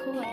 Happy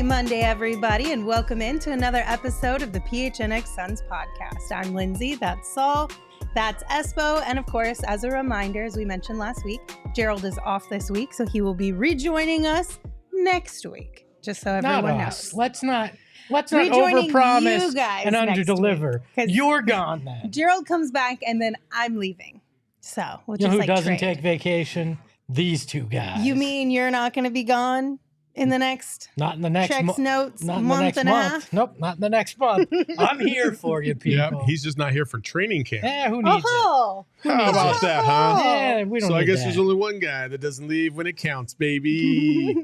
Monday, everybody, and welcome into another episode of the PHNX Suns podcast. I'm Lindsay, that's Saul, that's Espo, and of course, as a reminder, as we mentioned last week, Gerald is off this week, so he will be rejoining us next week, just so everyone knows. Let's not overpromise and underdeliver. You're gone then. Gerald comes back, and then I'm leaving. So we'll you just know who doesn't take vacation? These two guys. You mean you're not going to be gone in the next? Not in the next checks, notes, not month and a half? Nope, not in the next month. I'm here for you, people. Yep, he's just not here for training camp. Yeah, who needs it? How about that, huh? Yeah, we don't. So I guess that. there's only one guy that doesn't leave when it counts, baby.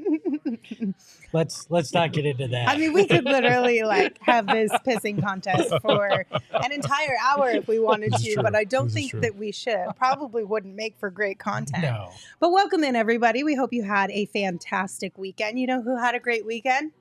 Let's not get into that. I mean, we could literally have this pissing contest for an entire hour if we wanted to, but I don't think that we should. Probably wouldn't make for great content. No. But welcome in, everybody. We hope you had a fantastic weekend. You know who had a great weekend?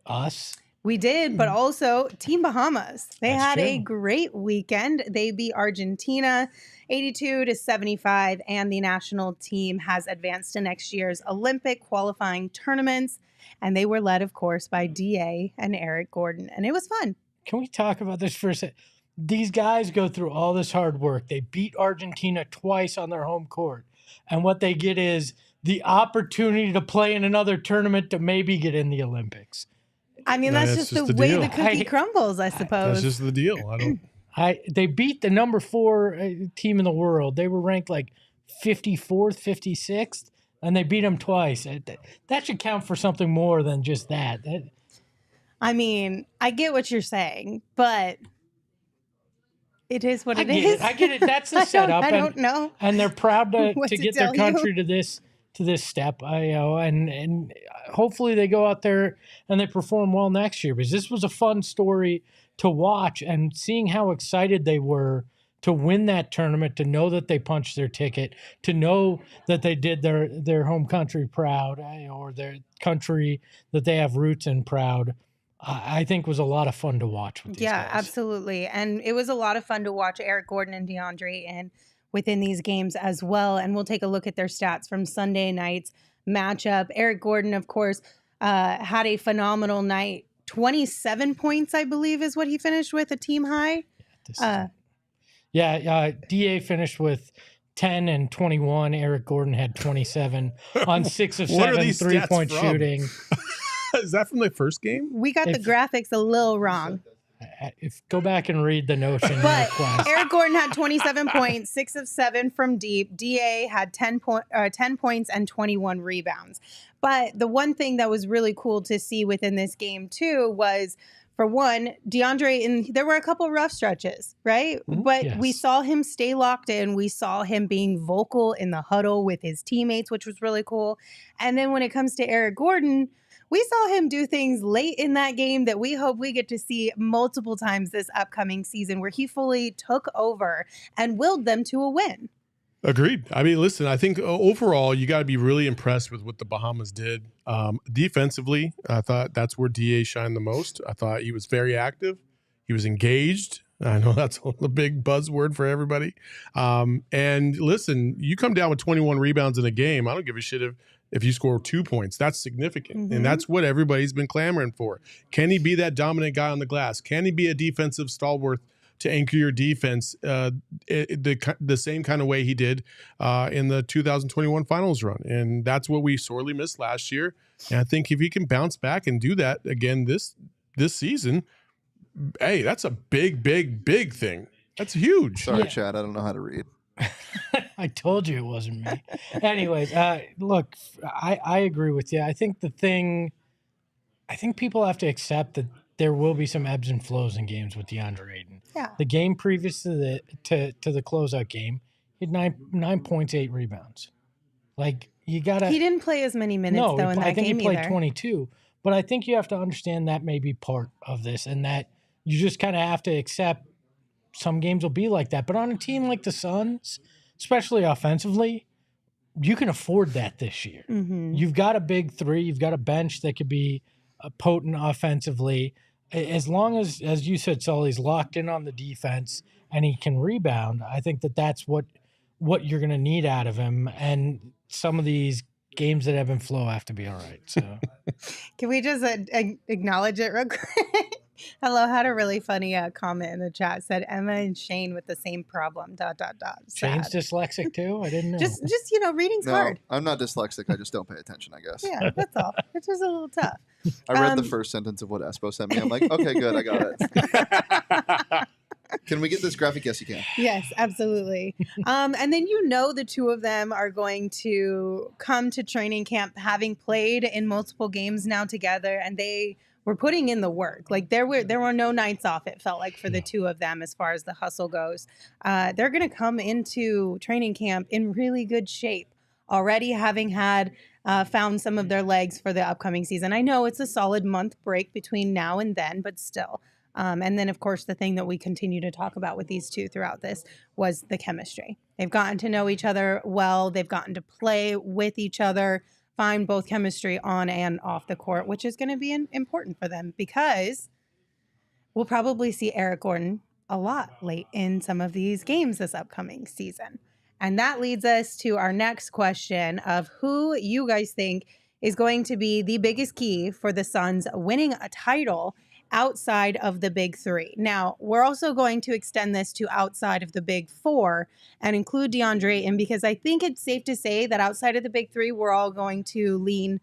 Us. We did, but also Team Bahamas. They That's had true. a great weekend. They beat Argentina 82-75, and the national team has advanced to next year's Olympic qualifying tournaments. And they were led, of course, by DA and Eric Gordon. And it was fun. Can we talk about this for a second? These guys go through all this hard work. They beat Argentina twice on their home court. And what they get is the opportunity to play in another tournament to maybe get in the Olympics. I mean, that's just the way the cookie crumbles, I suppose. That's just the deal. They beat the number 4 team in the world. They were ranked like 54th, 56th. And they beat them twice. That should count for something more than just that. I mean, I get what you're saying, but it is what it is. I get it. That's the setup. I don't know. And they're proud to get their country you. to this step. And hopefully they go out there and they perform well next year. Because this was a fun story to watch, and seeing how excited they were to win that tournament, to know that they punched their ticket, to know that they did their home country proud, or their country that they have roots in proud, I think was a lot of fun to watch with these guys. Absolutely. And it was a lot of fun to watch Eric Gordon and DeAndre and within these games as well. And we'll take a look at their stats from Sunday night's matchup. Eric Gordon, of course, had a phenomenal night. 27 points, I believe, is what he finished with, a team high. DA finished with 10 and 21. Eric Gordon had 27 on 6 of 7 3-point shooting. Is that from the first game? We got the graphics a little wrong. Go back and read the notion. But Eric Gordon had 27 points, 6 of 7 from deep. DA had 10 points and 21 rebounds. But the one thing that was really cool to see within this game, too, was, for one, DeAndre, and there were a couple rough stretches, right? But we saw him stay locked in. We saw him being vocal in the huddle with his teammates, which was really cool. And then when it comes to Eric Gordon, we saw him do things late in that game that we hope we get to see multiple times this upcoming season, where he fully took over and willed them to a win. Agreed. I mean, listen, I think overall you got to be really impressed with what the Bahamas did. Defensively, I thought that's where DA shined the most. I thought he was very active. He was engaged. I know that's a big buzzword for everybody. And listen, you come down with 21 rebounds in a game, I don't give a shit if you score 2 points. That's significant. Mm-hmm. And that's what everybody's been clamoring for. Can he be that dominant guy on the glass? Can he be a defensive stalwart to anchor your defense the same kind of way he did in the 2021 finals run? And that's what we sorely missed last year. And I think if he can bounce back and do that again this season, hey, that's a big thing. That's huge. Sorry, Chad, I don't know how to read. I told you it wasn't me. Anyways, look, I agree with you. I think people have to accept that there will be some ebbs and flows in games with DeAndre Ayton. Yeah. The game previous to the closeout game, he had 9 points, 8 rebounds. Like, you gotta. He didn't play as many minutes though in that game either. I think he played 22. But I think you have to understand that may be part of this, and that you just kind of have to accept some games will be like that. But on a team like the Suns, especially offensively, you can afford that this year. Mm-hmm. You've got a big three. You've got a bench that could be potent offensively. as long as you said, Saul, he's locked in on the defense and he can rebound, I think that's what you're going to need out of him. And some of these games that ebb and flow have to be all right. So Can we just acknowledge it real quick? Hello had a really funny comment in the chat. Said Emma and Shane with the same problem. ... Shane's dyslexic too? I didn't know. Just reading's No, hard. I'm not dyslexic. I just don't pay attention, I guess. Yeah, that's all. It's just a little tough. I read the first sentence of what Espo sent me. I'm like, okay, good, I got it. Can we get this graphic? Yes, you can. Yes, absolutely. And then the two of them are going to come to training camp having played in multiple games now together, and they were putting in the work. Like there were no nights off, it felt like, for the two of them as far as the hustle goes. They're going to come into training camp in really good shape, already having had found some of their legs for the upcoming season. I know it's a solid month break between now and then, but still. And then, of course, the thing that we continue to talk about with these two throughout this was the chemistry. They've gotten to know each other well. They've gotten to play with each other, find both chemistry on and off the court, which is going to be important for them because we'll probably see Eric Gordon a lot late in some of these games this upcoming season. And that leads us to our next question of who you guys think is going to be the biggest key for the Suns winning a title outside of the big three. Now, we're also going to extend this to outside of the big four and include DeAndre in, because I think it's safe to say that outside of the big three, we're all going to lean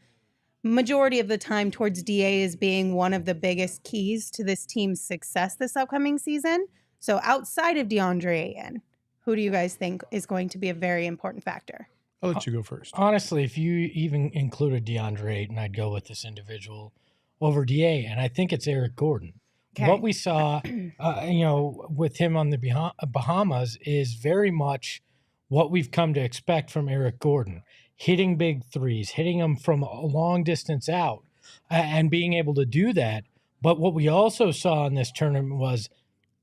majority of the time towards DA as being one of the biggest keys to this team's success this upcoming season. So outside of DeAndre Ayton, who do you guys think is going to be a very important factor? I'll let you go first. Honestly, if you even included DeAndre Ayton, I'd go with this individual over DA, and I think it's Eric Gordon. Okay. What we saw, with him on the Bahamas is very much what we've come to expect from Eric Gordon, hitting big threes, hitting them from a long distance out, and being able to do that. But what we also saw in this tournament was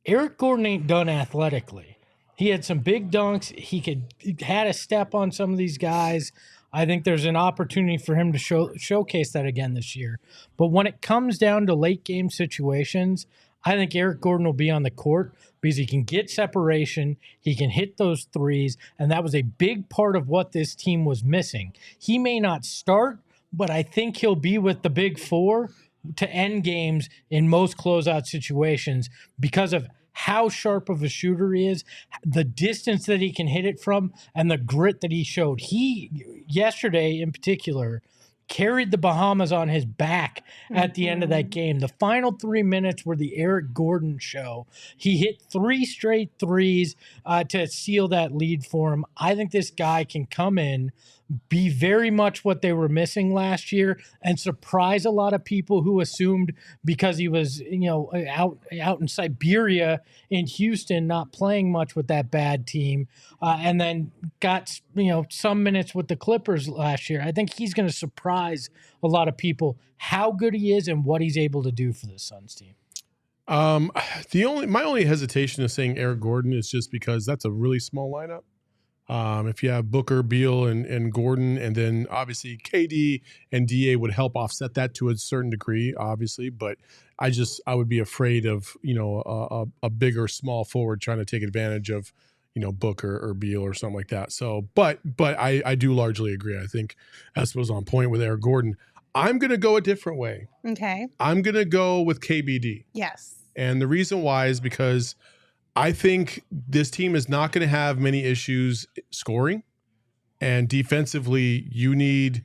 Eric Gordon ain't done athletically. He had some big dunks. He had a step on some of these guys. I think there's an opportunity for him to showcase that again this year. But when it comes down to late game situations, I think Eric Gordon will be on the court because he can get separation, he can hit those threes, and that was a big part of what this team was missing. He may not start, but I think he'll be with the big four to end games in most closeout situations because of how sharp of a shooter he is, the distance that he can hit it from, and the grit that he showed. He, yesterday in particular, carried the Bahamas on his back at the end of that game. The final 3 minutes were the Eric Gordon show. He hit 3 straight threes to seal that lead for him. I think this guy can come in, be very much what they were missing last year, and surprise a lot of people who assumed because he was, out in Siberia in Houston, not playing much with that bad team, and then got, some minutes with the Clippers last year. I think he's going to surprise a lot of people how good he is and what he's able to do for the Suns team. My only hesitation of saying Eric Gordon is just because that's a really small lineup. If you have Booker, Beal, and Gordon, and then obviously KD and DA would help offset that to a certain degree, obviously. But I would be afraid of, a big or small forward trying to take advantage of, Booker or Beal or something like that. So, but I do largely agree. I think Espo was on point with Eric Gordon. I'm going to go a different way. Okay. I'm going to go with KBD. Yes. And the reason why is because I think this team is not going to have many issues scoring, and defensively, you need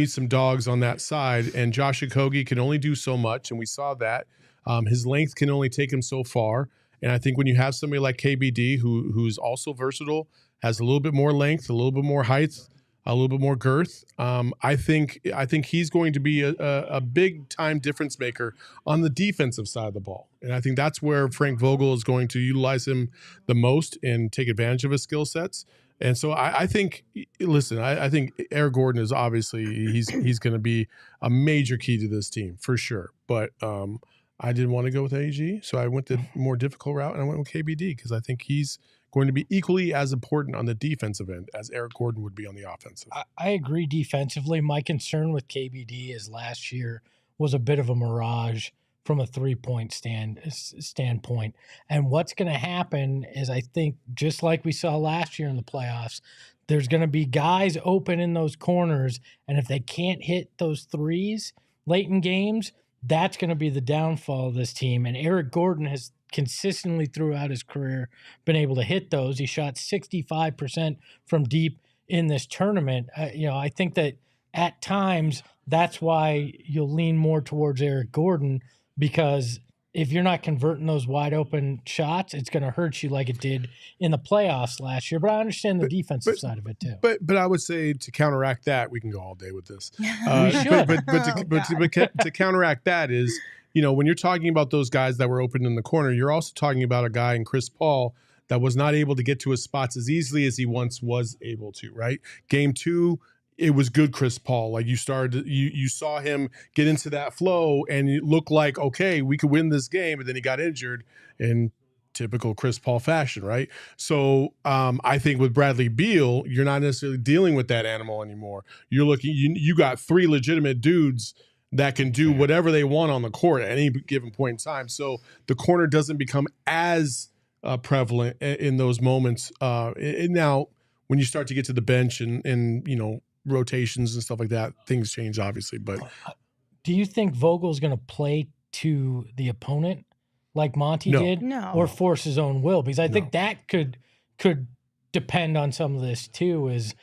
some dogs on that side. And Josh Okogie can only do so much, and we saw that. His length can only take him so far. And I think when you have somebody like KBD, who's also versatile, has a little bit more length, a little bit more height, a little bit more girth, I think he's going to be a big time difference maker on the defensive side of the ball. And I think that's where Frank Vogel is going to utilize him the most and take advantage of his skill sets. And so I think Eric Gordon is obviously he's going to be a major key to this team for sure. But I didn't want to go with AG, so I went the more difficult route and I went with KBD because I think he's going to be equally as important on the defensive end as Eric Gordon would be on the offensive. I agree defensively. My concern with KBD is last year was a bit of a mirage from a three-point standpoint. And what's going to happen is, I think, just like we saw last year in the playoffs, there's going to be guys open in those corners, and if they can't hit those threes late in games, that's going to be the downfall of this team. And Eric Gordon has consistently throughout his career been able to hit those. He shot 65% from deep in this tournament. I think that at times that's why you'll lean more towards Eric Gordon, because if you're not converting those wide open shots, it's going to hurt you like it did in the playoffs last year. But I understand the defensive side of it too. But I would say, to counteract that, we can go all day with this. We should. To counteract that is, when you're talking about those guys that were open in the corner, you're also talking about a guy in Chris Paul that was not able to get to his spots as easily as he once was able to, right? Game 2, it was good Chris Paul. Like, you saw him get into that flow, and it looked like, okay, we could win this game, and then he got injured in typical Chris Paul fashion, right? So I think with Bradley Beal, you're not necessarily dealing with that animal anymore. You're looking, you got 3 legitimate dudes that can do whatever they want on the court at any given point in time. So the corner doesn't become as prevalent in those moments. And now, when you start to get to the bench and rotations and stuff like that, things change, obviously. But do you think Vogel's going to play to the opponent like Monty did? No. Or force his own will? Because I think that could depend on some of this too, is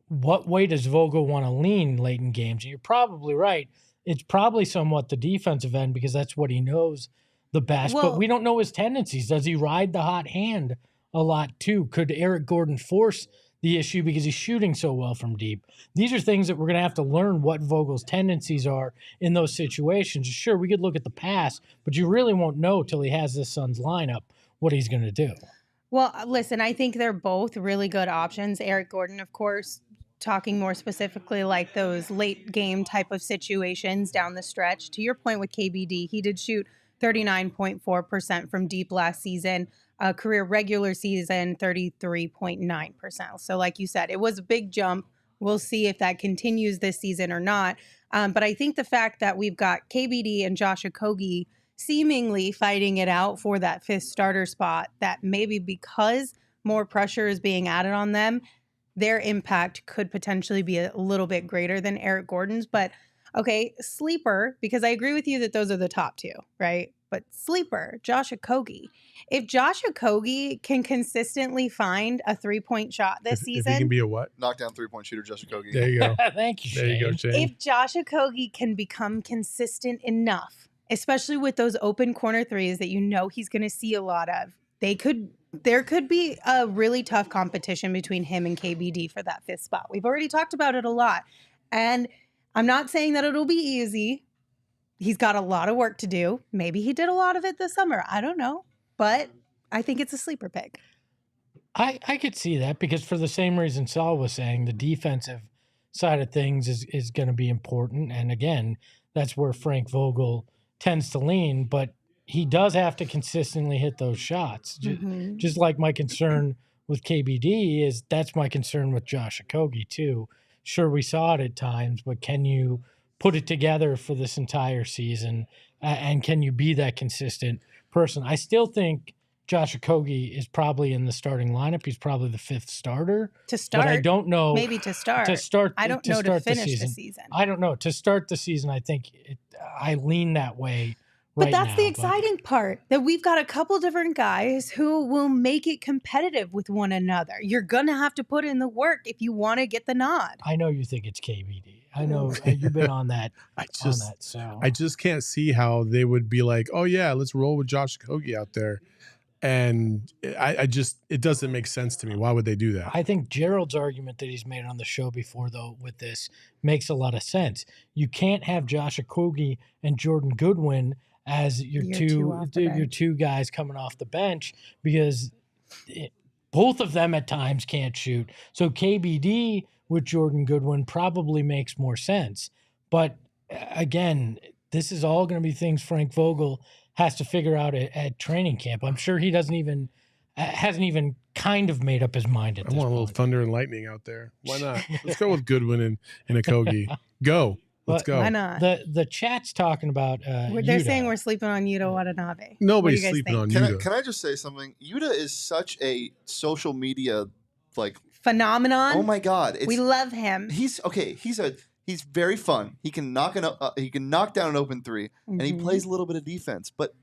what way does Vogel want to lean late in games? And you're probably right. It's probably somewhat the defensive end, because that's what he knows the best. But we don't know his tendencies. Does he ride the hot hand a lot too? Could Eric Gordon force the issue because he's shooting so well from deep? These are things that we're going to have to learn what Vogel's tendencies are in those situations. Sure, we could look at the past, but you really won't know till he has this Suns lineup what he's going to do. Well, listen, I think they're both really good options. Eric Gordon, of course, talking more specifically like those late game type of situations down the stretch. To your point with KBD, he did shoot 39.4% from deep last season. Career regular season, 33.9%. So like you said, it was a big jump. We'll see if that continues this season or not. But I think the fact that we've got KBD and Josh Okogie seemingly fighting it out for that 5th starter spot, that maybe because more pressure is being added on them, their impact could potentially be a little bit greater than Eric Gordon's. But okay, sleeper, because I agree with you that those are the top 2, right? But sleeper, Josh Okogie. If Josh Okogie can consistently find a 3-point shot this season. If he can be a what? Knockdown 3-point shooter, Josh Okogie. There you go. Thank you, Shane. There you go, Shane. If Josh Okogie can become consistent enough, especially with those open corner threes that he's going to see a lot of, there could be a really tough competition between him and KBD for that 5th spot. We've already talked about it a lot. And I'm not saying that it'll be easy. He's got a lot of work to do. Maybe he did a lot of it this summer. I don't know. But I think it's a sleeper pick. I could see that, because for the same reason Saul was saying, the defensive side of things is going to be important. And again, that's where Frank Vogel tends to lean. But he does have to consistently hit those shots. Just like my concern with KBD is, that's my concern with Josh Okogie too. Sure, we saw it at times, but can you put it together for this entire season? And can you be that consistent person? I still think Josh Okogie is probably in the starting lineup. He's probably the 5th starter. To start. But I don't know. Maybe to start. I don't know to finish the season. I don't know. To start the season, I think I lean that way. But that's the exciting part, that we've got a couple different guys who will make it competitive with one another. You're going to have to put in the work if you want to get the nod. I know you think it's KBD. I know you've been on that. I just can't see how they would be like, oh yeah, let's roll with Josh Okogie out there. And it doesn't make sense to me. Why would they do that? I think Gerald's argument that he's made on the show before, though, with this makes a lot of sense. You can't have Josh Okogie and Jordan Goodwin as your two guys coming off the bench, because both of them at times can't shoot. So KBD with Jordan Goodwin probably makes more sense. But again, this is all going to be things Frank Vogel has to figure out at training camp. I'm sure he hasn't even kind of made up his mind at this point. I want a little thunder and lightning out there. Why not? Let's go with Goodwin and Okogie. Go. Let's But go. Why not? The chat's talking about They're Yuta. saying we're sleeping on Yuta Watanabe. Nobody's What do you guys sleeping think? on Yuta. Can I just say something? Yuta is such a social media Phenomenon. oh my god, we love him. He's okay. He's very fun. He can knock down an open three, and he plays a little bit of defense. But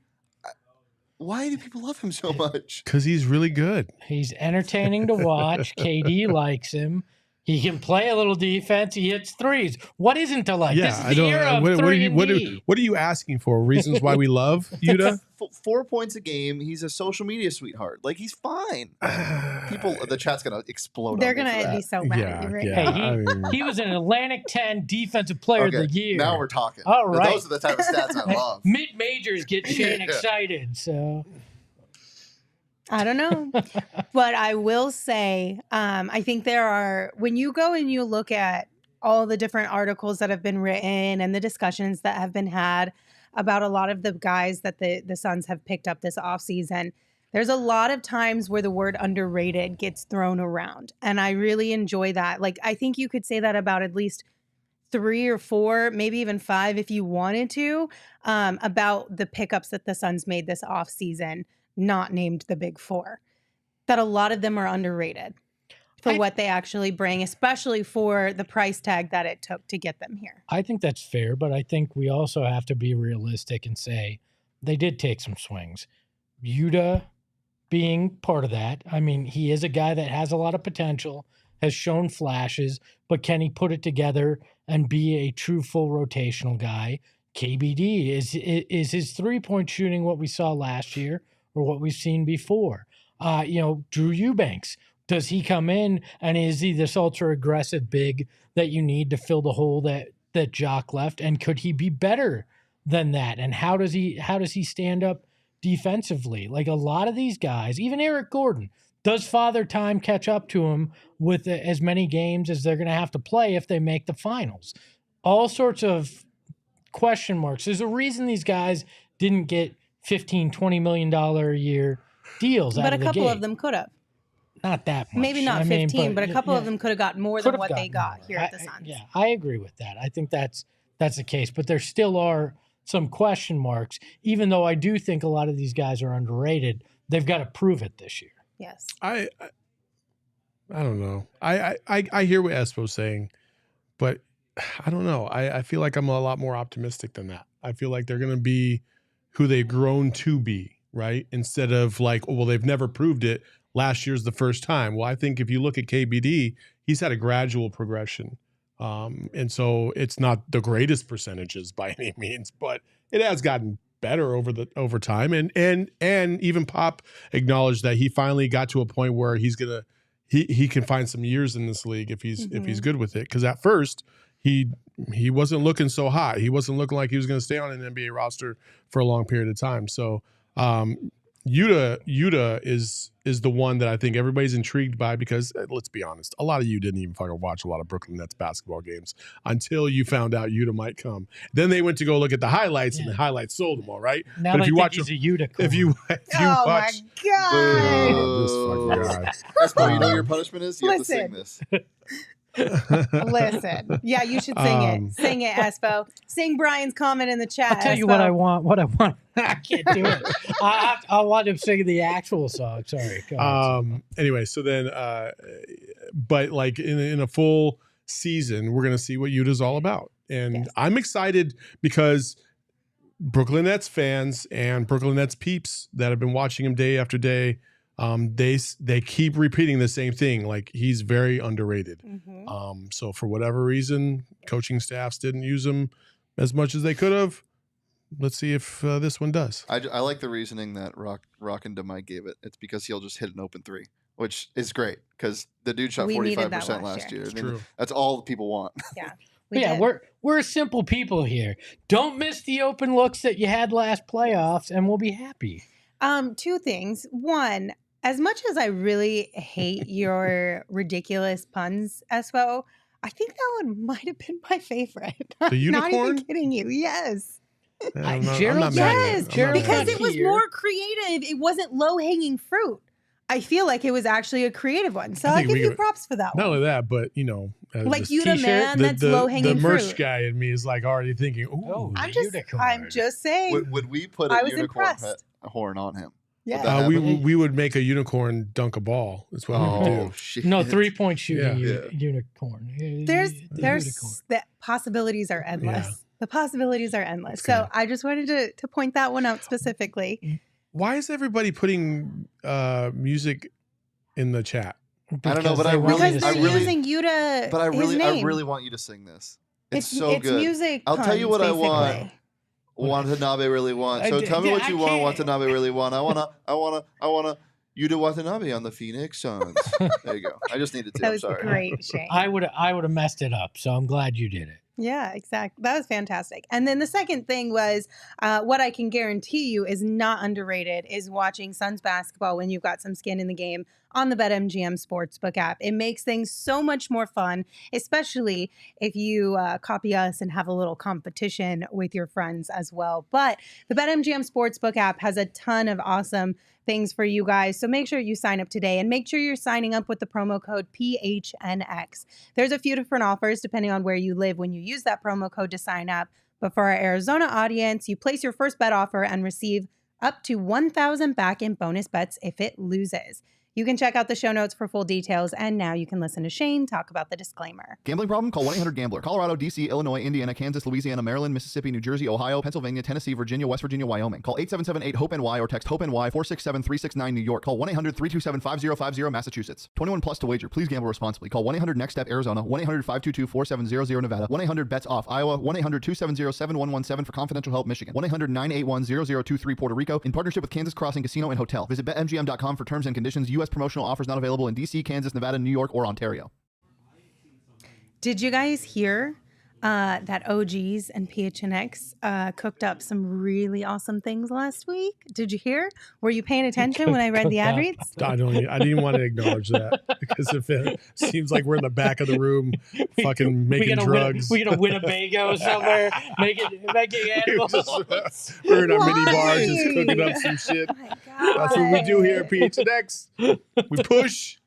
why do people love him so much? Because he's really good. He's entertaining to watch. KD likes him. He can play a little defense. He hits threes. What isn't to like? This is the era of what are you asking for? Reasons why we love Yuta? 4 points a game. He's a social media sweetheart. Like, he's fine. The chat's gonna explode. They're on me for gonna be that. so mad at you right yeah. now. He was an Atlantic 10 Defensive Player of the Year. Now we're talking. All right. Those are the type of stats I love. Mid-majors get Shane excited, so... I don't know. But I will say, I think there are, when you go and you look at all the different articles that have been written and the discussions that have been had about a lot of the guys that the Suns have picked up this offseason, there's a lot of times where the word underrated gets thrown around. And I really enjoy that. Like, I think you could say that about at least 3 or 4, maybe even 5 if you wanted to, about the pickups that the Suns made this offseason, not named the Big Four, that a lot of them are underrated for what they actually bring, especially for the price tag that it took to get them here. I think that's fair, but I think we also have to be realistic and say they did take some swings. Yuta being part of that. I mean, he is a guy that has a lot of potential, has shown flashes, but can he put it together and be a true full rotational guy? KBD, is his three-point shooting what we saw last year or what we've seen before? Drew Eubanks, does he come in and is he this ultra-aggressive big that you need to fill the hole that Jock left? And could he be better than that? And how does he stand up defensively? Like, a lot of these guys, even Eric Gordon, does Father Time catch up to him with as many games as they're going to have to play if they make the finals? All sorts of question marks. There's a reason these guys didn't get $15-20 million a year deals out But of a the couple gate. of them could have. Not that much. Maybe not 15, but a couple of yeah, them could have got more could than have what they gotten got more. here at the Suns. Yeah, I agree with that. I think that's the case. But there still are some question marks, even though I do think a lot of these guys are underrated. They've got to prove it this year. Yes. I don't know. I hear what Espo's saying, but I don't know. I feel like I'm a lot more optimistic than that. I feel like they're going to be who they've grown to be, right? Instead of like, oh, well, they've never proved it. Last year's the first time. Well, I think if you look at KBD, he's had a gradual progression. And so it's not the greatest percentages by any means, but it has gotten better over time. And even Pop acknowledged that he finally got to a point where he can find some years in this league if he's good with it. Because at first he wasn't looking so hot. He wasn't looking like he was going to stay on an NBA roster for a long period of time. So Yuta is the one that I think everybody's intrigued by because, let's be honest, a lot of you didn't even fucking watch a lot of Brooklyn Nets basketball games until you found out Yuta might come. Then they went to go look at the highlights, and the highlights sold them all, right? Now but they if you think watch he's a Yuta. if you Oh watch, my God. this fucking guy. Espo, you know what your punishment is? You have to sing this. Listen. Yeah, you should sing it. Sing it, Espo. Sing Brian's comment in the chat. I'll tell you Espo. what I want. I can't do it. I want him singing the actual song. Sorry. Go ahead. Anyway, so then, but like in a full season, we're gonna see what Yuta's all about, and Yes. I'm excited because Brooklyn Nets fans and Brooklyn Nets peeps that have been watching him day after day, they keep repeating the same thing. Like, he's very underrated. So for whatever reason, coaching staffs didn't use him as much as they could have. Let's see if this one does. I like the reasoning that Rock and DeMike gave it. It's because he'll just hit an open three, which is great because the dude shot We needed 45% that last year. It's true. That's all the people want. Yeah. Yeah, we're simple people here. Don't miss the open looks that you had last playoffs, and we'll be happy. 2 things. One, as much as I really hate your ridiculous puns, Espo, I think that one might have been my favorite. The Not unicorn? even kidding you. Yes. I'm not Gerald- mad at you. Yes, I'm not Gerald- mad at because you. it was Here. more creative. It wasn't low-hanging fruit. I feel like it was actually a creative one. So I I'll think give we you could- props for that Not one. only that, but Like this you the t-shirt, man that's low the hanging merch fruit. guy in me is like already thinking, ooh, Oh, I'm unicorn. just saying. Would we put I a was unicorn impressed. horn on him? Yeah. that we would make a unicorn dunk a ball. That's what we would Oh do. shit! No, 3-point shooting Yeah. unicorn. There's Unicorn. the possibilities are endless. Yeah. The possibilities are endless. Okay. So I just wanted to point that one out specifically. Why is everybody putting music in the chat? I don't know, but Because they want Because me they're to sing. using you to But I his name. really want you to sing this. It's so it's good. music. I'll tell you puns, what I want. basically. Watanabe really want. So tell me what you want. Watanabe really want. I wanna. You to Watanabe on the Phoenix Suns. There you go. I just needed to. That I'm was sorry. great, Shane. I would have messed it up, so I'm glad you did it. Yeah, exactly. That was fantastic. And then the second thing was what I can guarantee you is not underrated is watching Suns basketball when you've got some skin in the game on the BetMGM Sportsbook app. It makes things so much more fun, especially if you copy us and have a little competition with your friends as well. But the BetMGM Sportsbook app has a ton of awesome things for you guys. So make sure you sign up today and make sure you're signing up with the promo code PHNX. There's a few different offers depending on where you live when you use that promo code to sign up. But for our Arizona audience, you place your first bet offer and receive up to $1,000 back in bonus bets if it loses. You can check out the show notes for full details, and now you can listen to Shane talk about the disclaimer. Gambling problem? Call 1-800-GAMBLER. Colorado, D.C., Illinois, Indiana, Kansas, Louisiana, Maryland, Mississippi, New Jersey, Ohio, Pennsylvania, Tennessee, Virginia, West Virginia, Wyoming. Call 877-8-HOPE-NY or text HOPE-NY 467-369 New York. Call 1-800-327-5050 Massachusetts. 21 plus to wager. Please gamble responsibly. Call 1-800-NEXT-STEP Arizona, 1-800-522-4700 Nevada, 1-800-BETS-OFF Iowa, 1-800-270-7117 for confidential help Michigan, 1-800-981-0023 Puerto Rico in partnership with Kansas Crossing Casino and Hotel. Visit BetMGM.com for terms and conditions. U.S. promotional offers not available in D.C., Kansas, Nevada, New York, or Ontario. Did you guys hear that OGs and PHNX cooked up some really awesome things last week? Did you hear? Were you paying attention when I read the ad reads? I didn't want to acknowledge that because if it seems like we're in the back of the room fucking making drugs. We get a Winnebago somewhere, making animals. We're in our mini bar Why? just cooking up some shit. Oh my God. That's what we do here at PHNX. We push.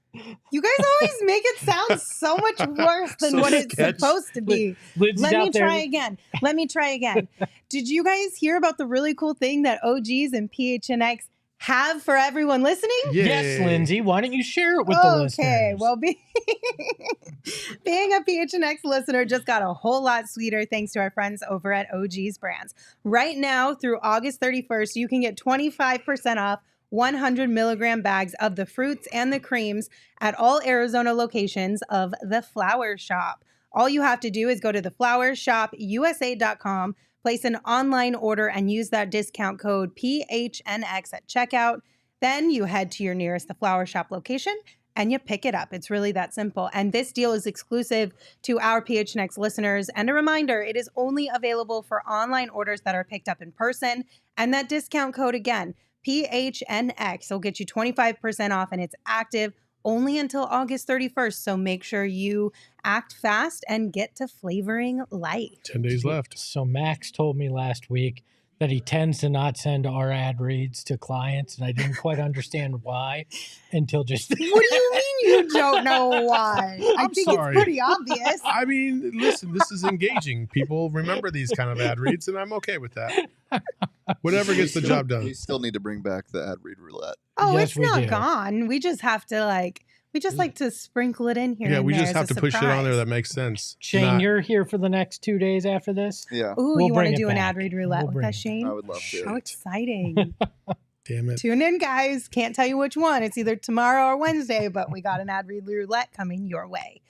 You guys always make it sound so much worse than So what it's sketch. supposed to be. Lindsay's Let me out there. try again. Did you guys hear about the really cool thing that OGs and PHNX have for everyone listening? Yes, Lindsay. Why don't you share it with the listeners? Okay, well, being a PHNX listener just got a whole lot sweeter thanks to our friends over at OG's Brands. Right now, through August 31st, you can get 25% off 100 milligram bags of the fruits and the creams at all Arizona locations of The Flower Shop. All you have to do is go to theflowershopusa.com, place an online order, and use that discount code PHNX at checkout. Then you head to your nearest The Flower Shop location and you pick it up. It's really that simple. And this deal is exclusive to our PHNX listeners. And a reminder, it is only available for online orders that are picked up in person. And that discount code again, PHNX, will get you 25% off, and it's active only until August 31st. So make sure you act fast and get to flavoring life. 10 days left. So Max told me last week that he tends to not send our ad reads to clients, and I didn't quite understand why until just. What do you mean you don't know why? I think sorry. it's pretty obvious. I mean, listen, this is engaging. People remember these kind of ad reads, and I'm okay with that. Whatever gets the job done. We still need to bring back the ad read roulette. Oh, Yes, it's we not do. gone. We just have to like to sprinkle it in here. Yeah, and we there just as have a to push it on there surprise. that makes sense. Shane, Not- you're here for the next 2 days after this. Yeah, Ooh, We'll you want bring to it do an back. ad read roulette We'll with bring us, it Shane? I would love to. How exciting. Damn it. Tune in, guys. Can't tell you which one. It's either tomorrow or Wednesday, but we got an ad read roulette coming your way.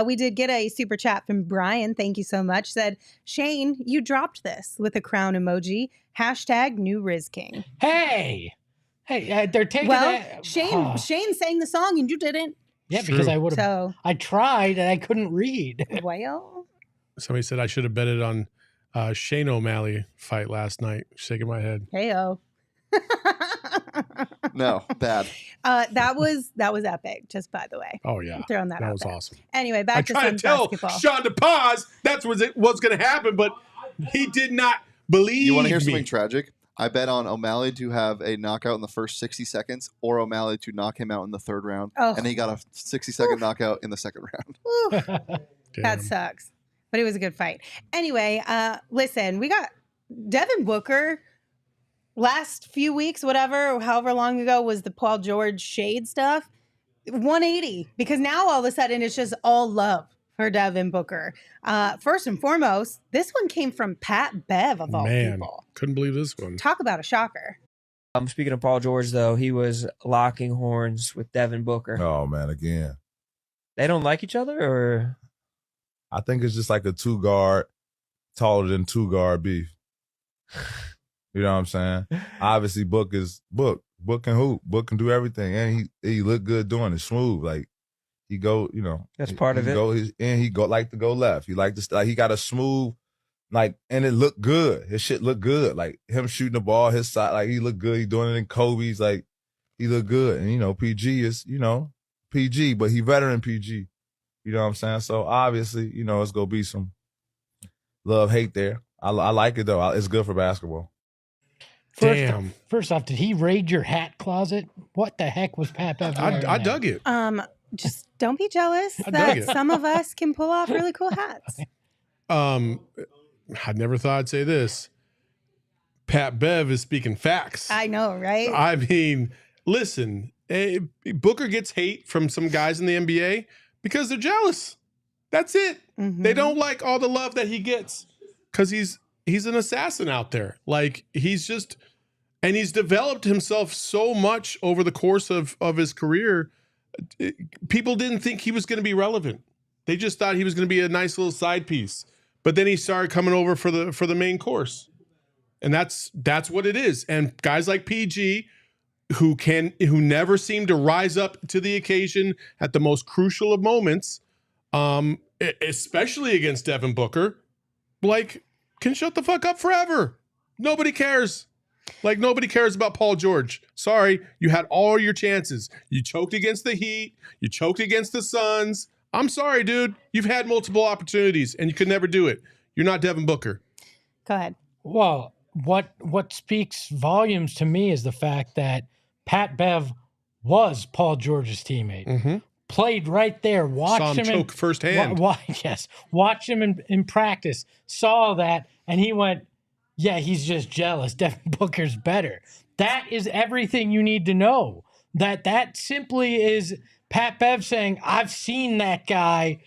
We did get a super chat from Brian. Thank you so much. Said, Shane, you dropped this with a crown emoji. # new Riz King. Hey, they're taking Well, that. Shane sang the song and you didn't. Yeah, It's because true. I would have. So, I tried and I couldn't read. well, Somebody said I should have betted on Shane O'Malley fight last night. Shaking my head. hey-o. No, bad. That was epic, just by the way. Oh, yeah. Throwing that That out was there. awesome. Anyway, I back to tried to Suns tell basketball. Sean to pause. That's what's going to happen, but he did not believe You want to hear me. something tragic? I bet on O'Malley to have a knockout in the first 60 seconds or O'Malley to knock him out in the third round. Oh. And he got a 60-second knockout in the second round. Ooh, Damn. that sucks. But it was a good fight. Anyway, listen, we got Devin Booker last few weeks, whatever, however long ago was the Paul George shade stuff. 180, because now all of a sudden it's just all love for Devin Booker. First and foremost, this one came from Pat Bev of all people. Couldn't believe this one. Talk about a shocker. Speaking of Paul George, though, he was locking horns with Devin Booker. Oh man, again. They don't like each other, or I think it's just like a 2-guard, taller than 2-guard beef. You know what I'm saying? Obviously, Book is Book. Book can hoop. Book can do everything, and he look good doing it. Smooth, like he go. You know, that's part of it. He go like to go left. He like to he got a smooth, like, and it looked good. His shit looked good. Like him shooting the ball his side, like he looked good. He doing it in Kobe's, like he looked good. And you know, PG is PG, but he veteran PG. You know what I'm saying? So obviously, it's gonna be some love hate there. I like it though. It's good for basketball. First off, did he raid your hat closet? What the heck was Pat Bev wearing? I dug it. Just don't be jealous that some of us can pull off really cool hats. I never thought I'd say this. Pat Bev is speaking facts. I know, right? I mean, listen, Booker gets hate from some guys in the NBA because they're jealous. That's it. Mm-hmm. They don't like all the love that he gets because he's an assassin out there. Like he's developed himself so much over the course of his career. People didn't think he was going to be relevant. They just thought he was going to be a nice little side piece. But then he started coming over for the main course. And that's what it is. And guys like PG who never seem to rise up to the occasion at the most crucial of moments, especially against Devin Booker, like, can shut the fuck up forever. Nobody cares. Like, nobody cares about Paul George. Sorry, you had all your chances. You choked against the Heat. You choked against the Suns. I'm sorry, dude. You've had multiple opportunities, and you could never do it. You're not Devin Booker. Go ahead. Well, what speaks volumes to me is the fact that Pat Bev was Paul George's teammate. Mm-hmm. Played right there, watched saw him choke firsthand. Yes, watched him in practice, saw that, and he went, yeah, he's just jealous. Devin Booker's better. That is everything you need to know. That simply is Pat Bev saying, I've seen that guy,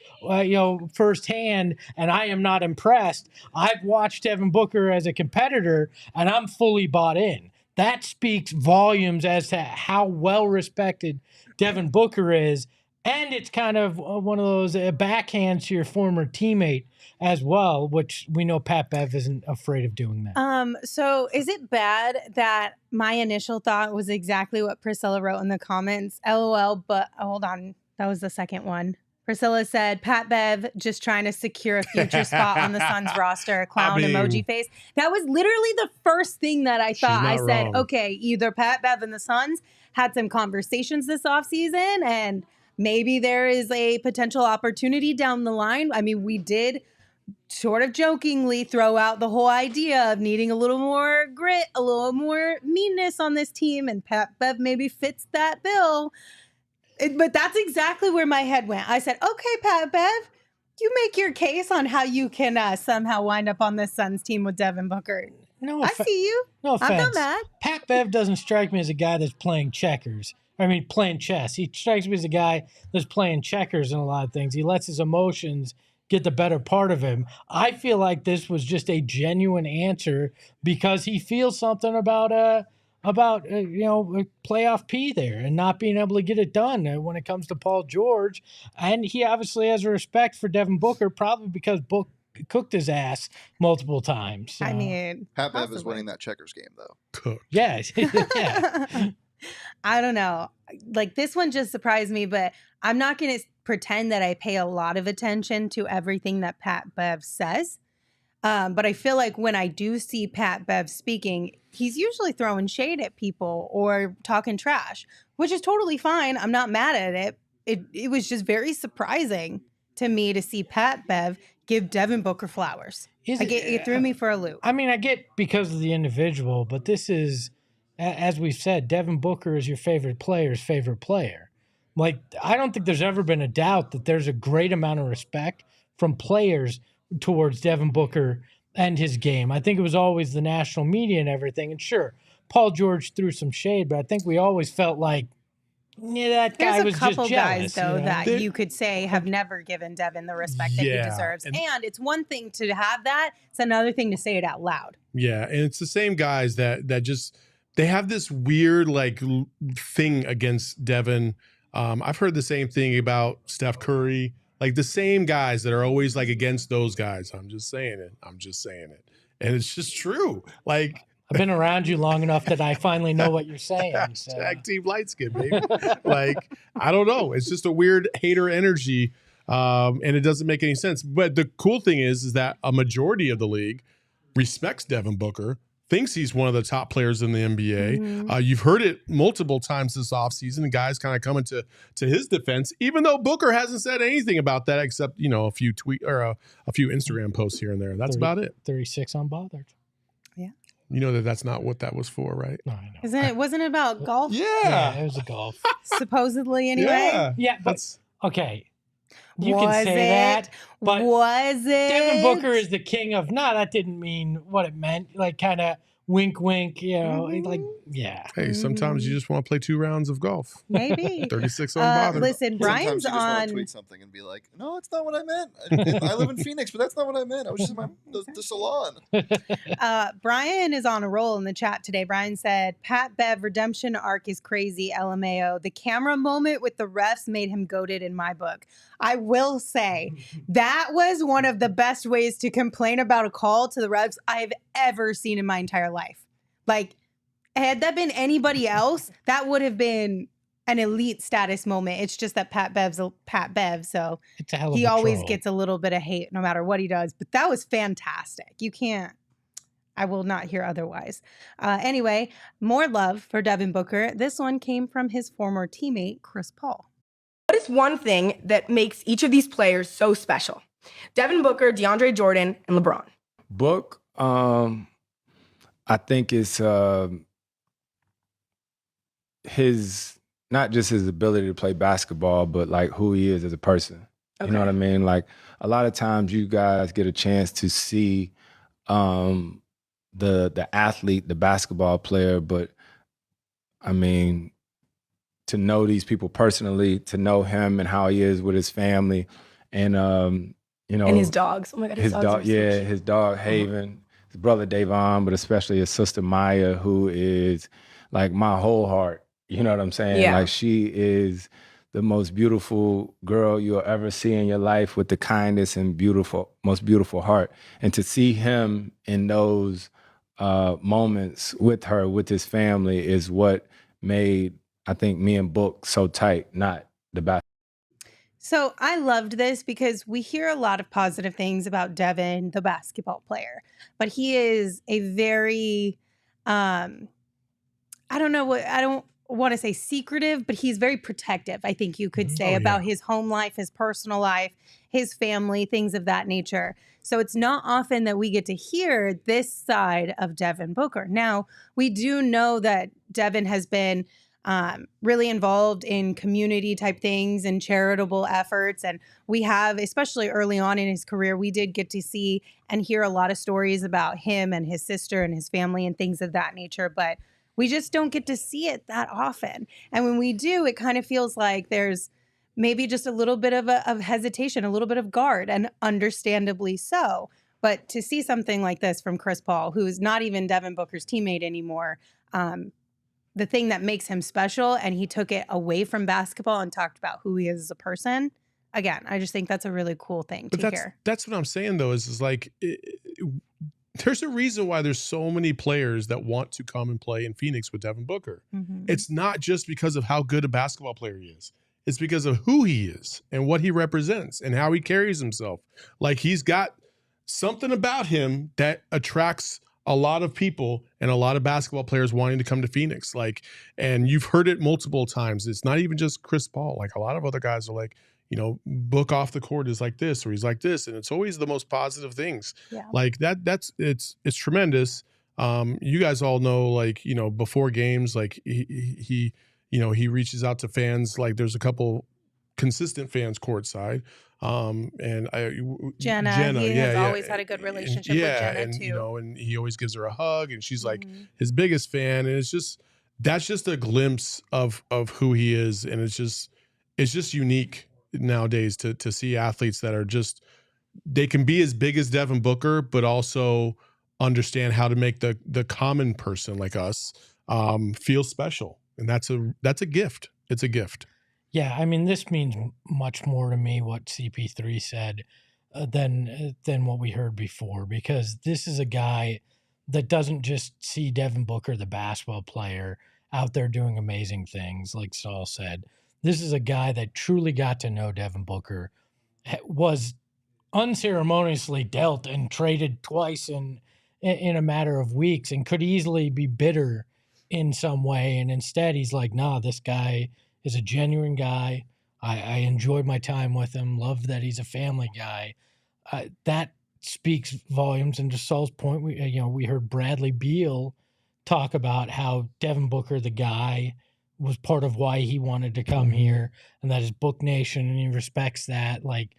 firsthand, and I am not impressed. I've watched Devin Booker as a competitor, and I'm fully bought in. That speaks volumes as to how well respected Devin Booker is. And it's kind of one of those backhands to your former teammate as well, which we know Pat Bev isn't afraid of doing that. So is it bad that my initial thought was exactly what Priscilla wrote in the comments? LOL, but hold on. That was the second one. Priscilla said, Pat Bev just trying to secure a future spot on the Suns roster, clown emoji face. That was literally the first thing that I thought. I said, okay, either Pat Bev and the Suns had some conversations this offseason and maybe there is a potential opportunity down the line. I mean, we did sort of jokingly throw out the whole idea of needing a little more grit, a little more meanness on this team, and Pat Bev maybe fits that bill. But that's exactly where my head went. I said, okay, Pat Bev, you make your case on how you can somehow wind up on this Suns team with Devin Booker. I see you. No offense. I'm not mad. Pat Bev doesn't strike me as a guy that's playing checkers. Playing chess. He strikes me as a guy that's playing checkers in a lot of things. He lets his emotions get the better part of him. I feel like this was just a genuine answer because he feels something about playoff P there and not being able to get it done when it comes to Paul George. And he obviously has a respect for Devin Booker, probably because Book cooked his ass multiple times. So. I mean, Pat Bev is winning that checkers game, though. Cooked. Yes. Yeah. I don't know. Like, this one just surprised me, but I'm not going to pretend that I pay a lot of attention to everything that Pat Bev says. But I feel like when I do see Pat Bev speaking, he's usually throwing shade at people or talking trash, which is totally fine. I'm not mad at it. It was just very surprising to me to see Pat Bev give Devin Booker flowers. It threw me for a loop. I mean, I get because of the individual, but this is, as we've said, Devin Booker is your favorite player's favorite player. Like, I don't think there's ever been a doubt that there's a great amount of respect from players towards Devin Booker and his game. I think it was always the national media and everything. And sure, Paul George threw some shade, but I think we always felt like, yeah, that guy was just jealous. There's a couple guys, though, that you could say have never given Devin the respect that he deserves. And it's one thing to have that. It's another thing to say it out loud. Yeah, and it's the same guys that just, they have this weird, like, thing against Devin. I've heard the same thing about Steph Curry. Like, the same guys that are always, like, against those guys. I'm just saying it. And it's just true. Like, I've been around you long enough that I finally know what you're saying. So. Tag team light skin, baby. Like, I don't know. It's just a weird hater energy, and it doesn't make any sense. But the cool thing is that a majority of the league respects Devin Booker, thinks he's one of the top players in the NBA. Mm-hmm. You've heard it multiple times this offseason, and guys kind of coming to his defense, even though Booker hasn't said anything about that except, you know, a few tweet or a few Instagram posts here and there. That's about it. 36 unbothered. Yeah. You know that's not what that was for, right? No, I know. Wasn't it about golf? Yeah. It was a golf. Supposedly, anyway. Yeah, but okay. You Was can say that, but was it? Devin Booker is the king of, that didn't mean what it meant. Like, kind of wink, wink, you know, like, yeah. Hey, sometimes you just want to play 2 rounds of golf. Maybe. 36 unbothered. Listen, Brian's Sometimes you just want on. to tweet something and be like, no, it's not what I meant. I live in Phoenix, but that's not what I meant. I was just in the salon. Brian is on a roll in the chat today. Brian said, Pat Bev redemption arc is crazy, LMAO. The camera moment with the refs made him goated in my book. I will say that was one of the best ways to complain about a call to the refs I've ever seen in my entire life. Like, had that been anybody else, that would have been an elite status moment. It's just that Pat Bev's Pat Bev, so It's a hell of he a always troll. gets a little bit of hate no matter what he does. But that was fantastic. I will not hear otherwise. Anyway, more love for Devin Booker. This one came from his former teammate, Chris Paul. What is one thing that makes each of these players so special? Devin Booker, DeAndre Jordan, and LeBron. Book, I think it's his, not just his ability to play basketball, but like who he is as a person. Okay. You know what I mean? Like, a lot of times you guys get a chance to see the athlete, the basketball player, but I mean, to know these people personally, to know him and how he is with his family, and you know, And his dogs. Oh my God, his dogs are so cute. his dog Haven, his brother Davon, but especially his sister Maya, who is like my whole heart. You know what I'm saying? Yeah. Like, she is the most beautiful girl you'll ever see in your life, with the kindest and most beautiful heart. And to see him in those moments with her, with his family, is what made, I think, me and Book so tight, not the basketball. So I loved this because we hear a lot of positive things about Devin, the basketball player, but he is a very, I don't want to say secretive, but he's very protective, I think you could say, about his home life, his personal life, his family, things of that nature. So it's not often that we get to hear this side of Devin Booker. Now, we do know that Devin has been really involved in community type things and charitable efforts. And we have, especially early on in his career, we did get to see and hear a lot of stories about him and his sister and his family and things of that nature. But we just don't get to see it that often. And when we do, it kind of feels like there's maybe just a little bit of hesitation, a little bit of guard, and understandably so. But to see something like this from Chris Paul, who's not even Devin Booker's teammate anymore, the thing that makes him special, and he took it away from basketball and talked about who he is as a person. Again, I just think that's a really cool thing to hear. That's what I'm saying, though, is like, there's a reason why there's so many players that want to come and play in Phoenix with Devin Booker. Mm-hmm. It's not just because of how good a basketball player he is. It's because of who he is and what he represents and how he carries himself. Like, he's got something about him that attracts a lot of people and a lot of basketball players wanting to come to Phoenix. Like, and you've heard it multiple times. It's not even just Chris Paul. Like, a lot of other guys are like, Book off the court is like this, or he's like this. And it's always the most positive things. Yeah. Like it's tremendous. You guys all know, like, before games, like he reaches out to fans. Like there's a couple consistent fans courtside. And Jenna, he has always had a good relationship with Jenna too. And he always gives her a hug, and she's like his biggest fan. And that's just a glimpse of who he is. And it's just unique nowadays to see athletes that are they can be as big as Devin Booker, but also understand how to make the common person like us feel special. And that's a gift. It's a gift. Yeah, I mean, this means much more to me what CP3 said than what we heard before, because this is a guy that doesn't just see Devin Booker, the basketball player, out there doing amazing things, like Saul said. This is a guy that truly got to know Devin Booker, was unceremoniously dealt and traded twice in a matter of weeks, and could easily be bitter in some way. And instead, he's like, nah, this guy is a genuine guy. I enjoyed my time with him. Love that he's a family guy. That speaks volumes. And to Saul's point, we heard Bradley Beal talk about how Devin Booker, the guy, was part of why he wanted to come here, and that is Book Nation, and he respects that. Like,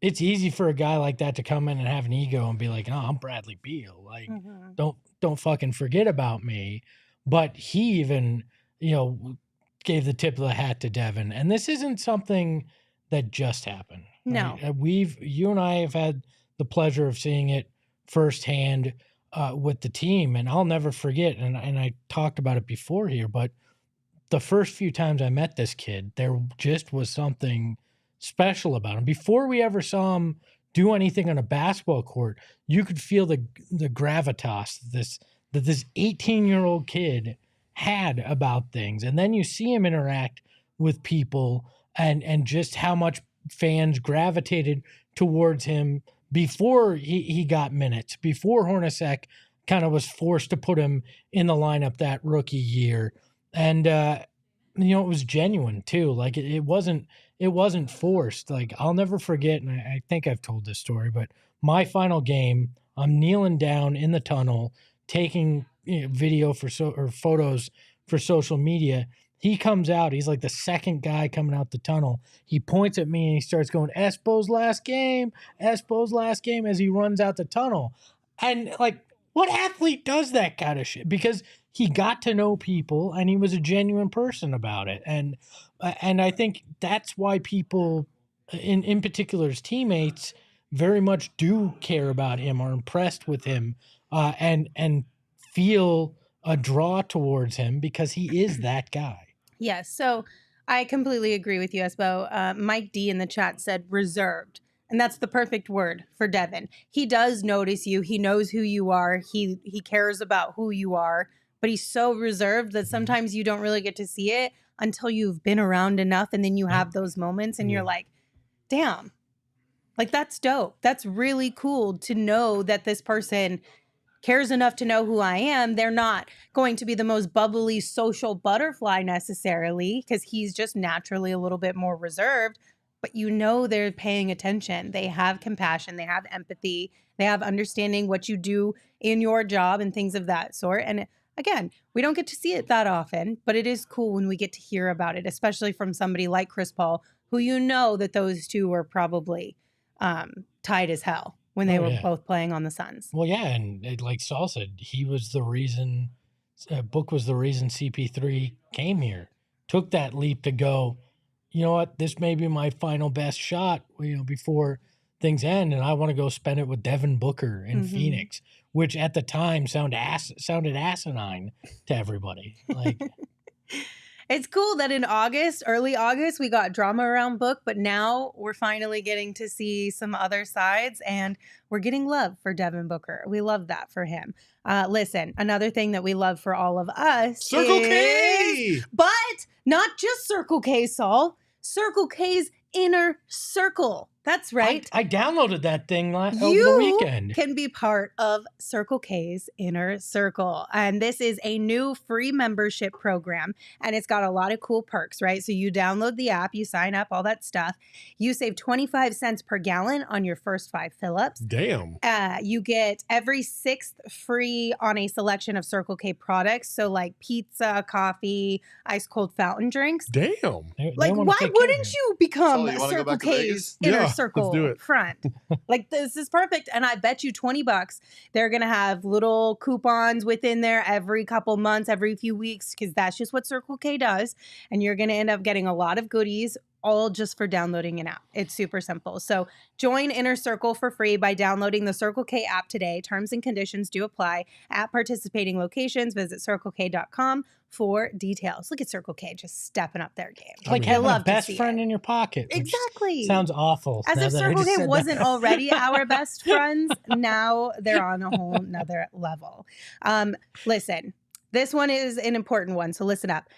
it's easy for a guy like that to come in and have an ego and be like, "Oh, I'm Bradley Beal. Like, don't fucking forget about me." But he even, gave the tip of the hat to Devin, and this isn't something that just happened. No, right? You and I have had the pleasure of seeing it firsthand with the team, and I'll never forget. And I talked about it before here, but the first few times I met this kid, there just was something special about him. Before we ever saw him do anything on a basketball court, you could feel the gravitas that this 18-year-old kid had about things. And then you see him interact with people and just how much fans gravitated towards him before he got minutes, before Hornacek kind of was forced to put him in the lineup that rookie year. And, it was genuine too. Like it wasn't forced. Like, I'll never forget. And I think I've told this story, but my final game, I'm kneeling down in the tunnel, taking video or photos for social media. He comes out. He's like the second guy coming out the tunnel. He points at me and he starts going, Espo's last game, as he runs out the tunnel. And like, what athlete does that kind of shit? Because he got to know people and he was a genuine person about it. And I think that's why people, in particular his teammates, very much do care about him, are impressed with him, and feel a draw towards him because he is that guy. Yes. So I completely agree with you, Espo. Mike D in the chat said reserved. And that's the perfect word for Devin. He does notice you. He knows who you are. He cares about who you are. But he's so reserved that sometimes you don't really get to see it until you've been around enough. And then you have those moments and you're like, damn, like that's dope. That's really cool to know that this person cares enough to know who I am. They're not going to be the most bubbly social butterfly necessarily, because he's just naturally a little bit more reserved. But they're paying attention. They have compassion. They have empathy. They have understanding what you do in your job and things of that sort. And again, we don't get to see it that often, but it is cool when we get to hear about it, especially from somebody like Chris Paul, who that those two were probably tied as hell when they were both playing on the Suns. Well, yeah, and like Saul said, he was the reason, Book was the reason CP3 came here, took that leap to go, you know what, this may be my final best shot, before things end, and I want to go spend it with Devin Booker in Phoenix, which at the time sounded asinine to everybody. Like, it's cool that in early August, we got drama around Book, but now we're finally getting to see some other sides, and we're getting love for Devin Booker. We love that for him. Listen, another thing that we love for all of us Circle K! But not just Circle K, Saul. Circle K's Inner Circle That's right. I downloaded that thing over the You weekend. can be part of Circle K's Inner Circle. And this is a new free membership program. And it's got a lot of cool perks, right? So you download the app, you sign up, all that stuff. You save 25 cents per gallon on your first 5 fill-ups. Damn. You get every 6th free on a selection of Circle K products. So like pizza, coffee, ice cold fountain drinks. Damn. Like, why wouldn't you become Sully, you wanna go Circle back to K's Vegas? Inner Yeah, let's Circle do it. front? Like, this is perfect. And I bet you $20 they're going to have little coupons within there every couple months, every few weeks, because that's just what Circle K does. And you're going to end up getting a lot of goodies, all just for downloading an app. It's super simple. So join Inner Circle for free by downloading the Circle K app today. Terms and conditions do apply. At participating locations, visit circlek.com for details. Look at Circle K just stepping up their game. It's like I having a love to best see friend it. in your pocket. which Exactly. Sounds awful. As now if that I Circle just K said wasn't that. already our best friends, now they're on a whole nother level. Listen, this one is an important one, so listen up.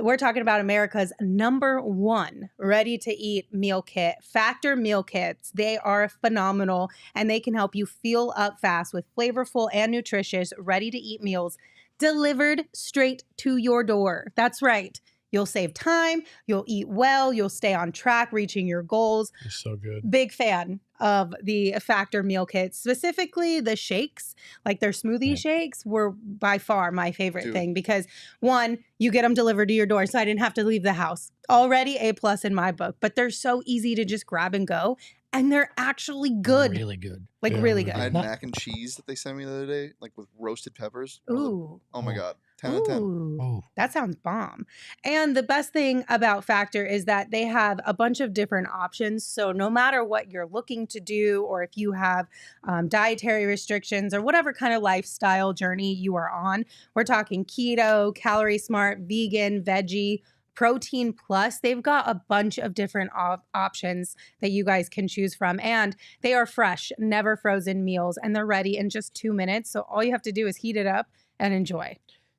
We're talking about America's #1 ready-to-eat meal kit, Factor meal kits. They are phenomenal, and they can help you fuel up fast with flavorful and nutritious ready-to-eat meals delivered straight to your door. That's right. You'll save time, you'll eat well, you'll stay on track, reaching your goals. You're so good. Big fan of the Factor meal kits, specifically the shakes, like their smoothie shakes were by far my favorite thing because one, you get them delivered to your door, so I didn't have to leave the house. Already A+ in my book, but they're so easy to just grab and go, and they're actually good. Really good. Like Yeah, really really good. I had mac and cheese that they sent me the other day, like with roasted peppers. Ooh. Oh my God. 10 out of 10. Ooh, Oh. that sounds bomb. And the best thing about Factor is that they have a bunch of different options. So no matter what you're looking to do, or if you have dietary restrictions or whatever kind of lifestyle journey you are on, we're talking keto, calorie smart, vegan, veggie, protein plus. They've got a bunch of different options that you guys can choose from. And they are fresh, never frozen meals, and they're ready in just 2 minutes. So all you have to do is heat it up and enjoy.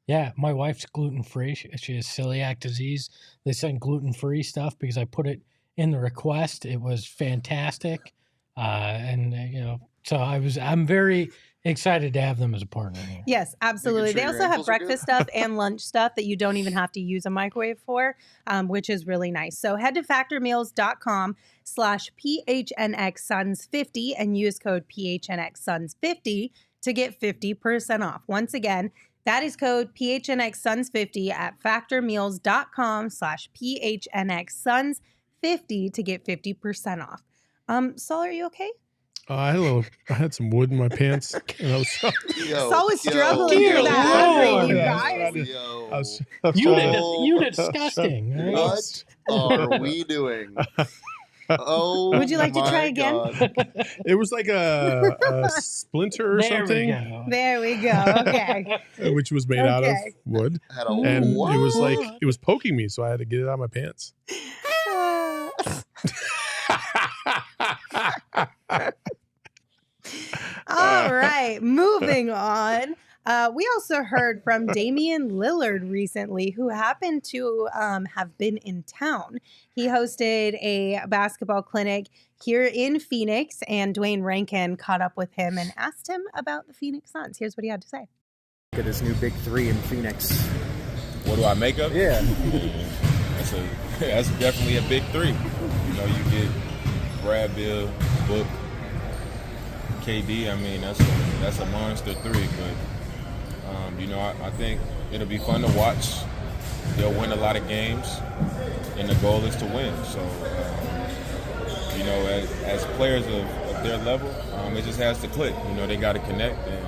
Yeah, my wife's gluten-free. She has celiac disease. They sent gluten-free stuff because I put it in the request. It was fantastic. So I'm very excited to have them as a partner here. Yes, absolutely. sure They your also have ankles are good? breakfast stuff and lunch stuff that you don't even have to use a microwave for, which is really nice. So head to factormeals.com/PHNXSons50 and use code PHNXSons50 to get 50% off. Once again, that is code PHNXSons50 at factormeals.com/PHNXSons50 to get 50% off. Saul, are you okay? I had some wood in my pants, and I was. Saul was struggling Dear through that Lord. hungry, you Yeah, guys. I was trying to- You did disgusting. Right? What are we doing? Oh, Would you like to my try again? God. It was like a splinter or There something, we go. There we go. Okay. which was made out of Okay. wood, Had a and what? it was like it was poking me, so I had to get it out of my pants. All right, moving on. We also heard from Damian Lillard recently, who happened to have been in town. He hosted a basketball clinic here in Phoenix, and Dwayne Rankin caught up with him and asked him about the Phoenix Suns. Here's what he had to say. Look at this new big three in Phoenix. What do I make of it? Yeah. That's definitely a big three. You know, you get Brad, Bill, Book, KD. I mean, that's a monster three. But I think it'll be fun to watch. They'll win a lot of games, and the goal is to win. So, as players of their level, it just has to click. They got to connect, and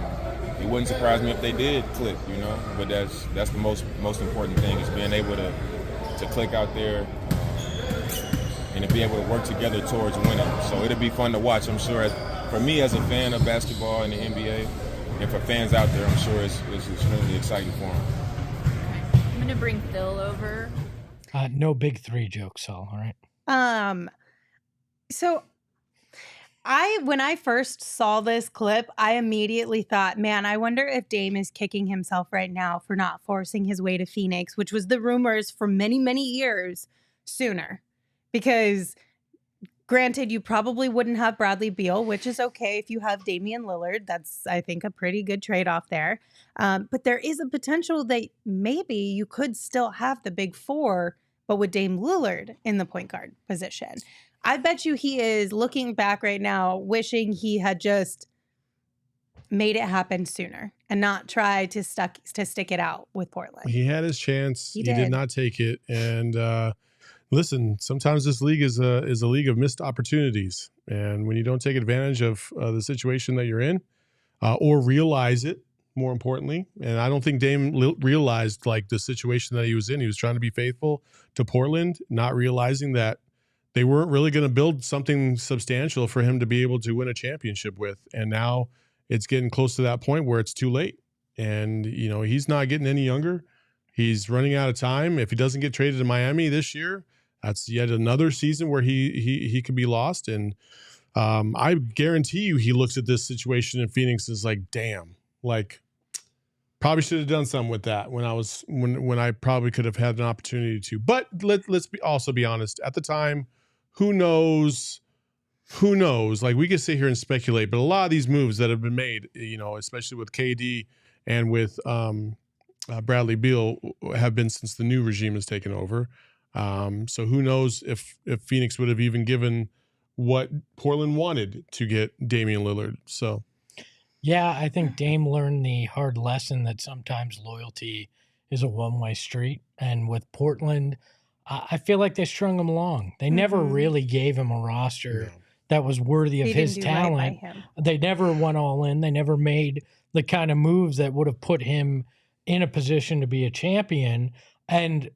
it wouldn't surprise me if they did click. But that's the most important thing is being able to click out there and to be able to work together towards winning. So it'll be fun to watch. I'm sure, for me as a fan of basketball and the NBA, and for fans out there, I'm sure it's extremely exciting for them. I'm going to bring Phil over. No big three jokes, Saul. All right. So when I first saw this clip, I immediately thought, man, I wonder if Dame is kicking himself right now for not forcing his way to Phoenix, which was the rumors for many, many years sooner. Because Granted, you probably wouldn't have Bradley Beal, which is okay if you have Damian Lillard. That's, I think, a pretty good trade-off there. But there is a potential that maybe you could still have the big four, but with Dame Lillard in the point guard position. I bet you he is looking back right now, wishing he had just made it happen sooner and not try to stick it out with Portland. He had his chance. He did did not take it. And listen, sometimes this league is a league of missed opportunities. And when you don't take advantage of the situation that you're in, or realize it, more importantly, and I don't think Dame realized like the situation that he was in. He was trying to be faithful to Portland, not realizing that they weren't really going to build something substantial for him to be able to win a championship with. And now it's getting close to that point where it's too late. And, you know, he's not getting any younger. He's running out of time. If he doesn't get traded to Miami this year, that's yet another season where he could be lost. And I guarantee you he looks at this situation in Phoenix and is like, damn, like probably should have done something with that when I probably could have had an opportunity to. But let's also be honest. At the time, who knows? Who knows? Like we could sit here and speculate, but a lot of these moves that have been made, you know, especially with KD and with Bradley Beal, have been since the new regime has taken over. So who knows if Phoenix would have even given what Portland wanted to get Damian Lillard. So, yeah, I think Dame learned the hard lesson that sometimes loyalty is a one-way street. And with Portland, I feel like they strung him along. They never really gave him a roster that was worthy of his talent. They never went all in. They never made the kind of moves that would have put him in a position to be a champion. And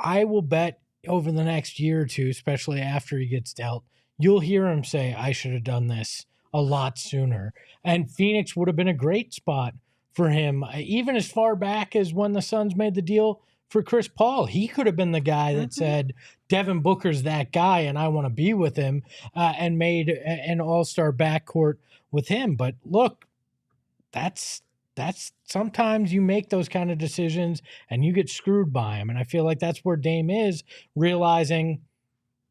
I will bet over the next year or two, especially after he gets dealt, you'll hear him say, I should have done this a lot sooner. And Phoenix would have been a great spot for him, even as far back as when the Suns made the deal for Chris Paul. He could have been the guy that said, Devin Booker's that guy and I want to be with him, and made an all-star backcourt with him. But look, that's sometimes you make those kind of decisions and you get screwed by them. And I feel like that's where Dame is, realizing